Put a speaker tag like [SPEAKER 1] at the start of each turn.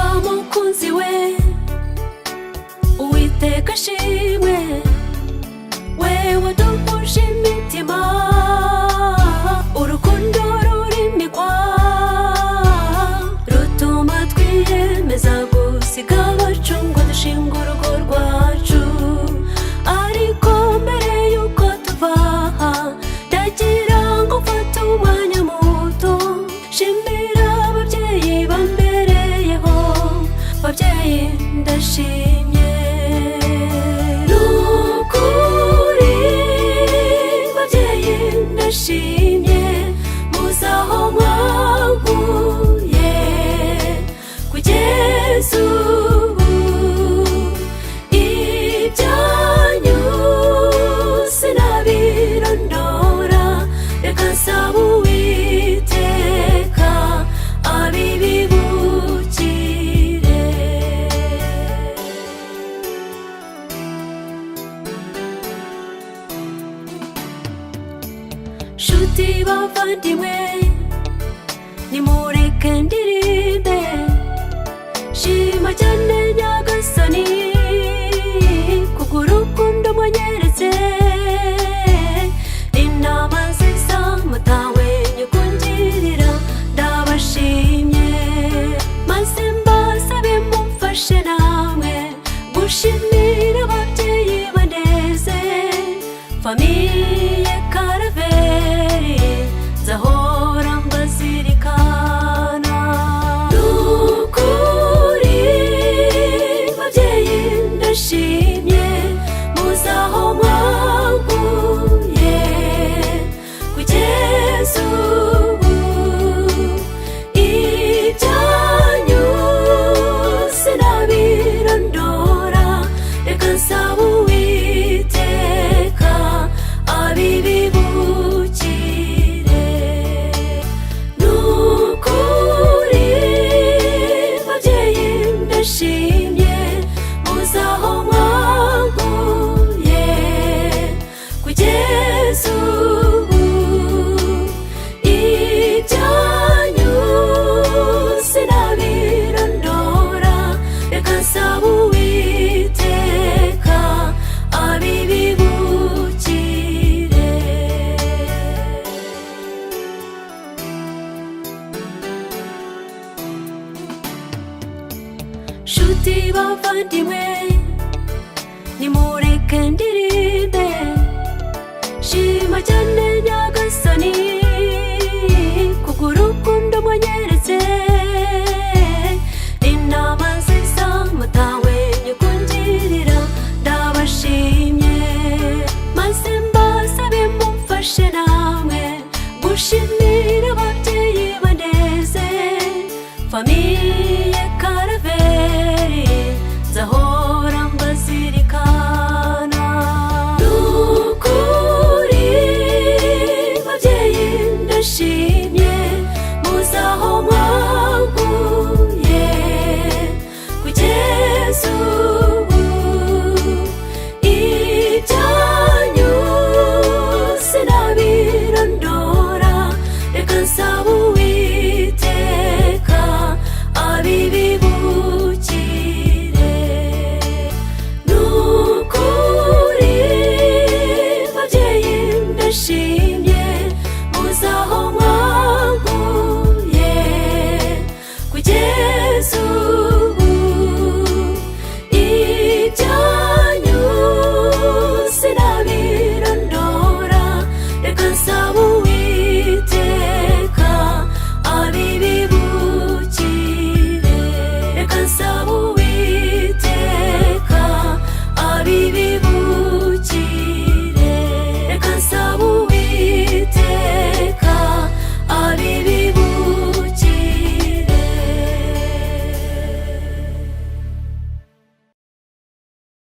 [SPEAKER 1] umva mukunzi we, Uwiteka ashimwe, wewe duhuje imitima, urukundo rurimikwa rutuma twiyemeza gusiga abacu ngo dushinge urugo rwacu. Ariko mbere yuko tuva aha, ndagira ngo mfate umwanya muto shimira ababyeyi bambereyeho. Babyeyi ndashimye, nukuri babyeyi ndashimye, muzaho mwankuye kugeza ubu. Ibyanyu sinabirondora, reka nsaba Uwiteka abibibukire. Nshuti bavandimwe, nimureke ndirimbe, shima cyane Nyagasani kubw'urukundo mwanyeretse, inama nziza mutahwemye kungirira. Ndabashimye maze mbasabe mumfashe namwe gushimira ababyeyi bandeze, famiye Karaveri nzahora mbazirikana. Nukuri babyeyi ndashimye, muzaho mwankuye kugeza ubu. Ibyanyu sinabirondora, reka nsaba Uwiteka abibibukire. Nukuri babyeyi ndashimye, muzaho mwankuye kugeza ubu. Ibyanyu sinabirondora, reka nsaba Uwiteka abibibukire. Nshuti bavandimwe, nimureke ndirimbe, shima cyane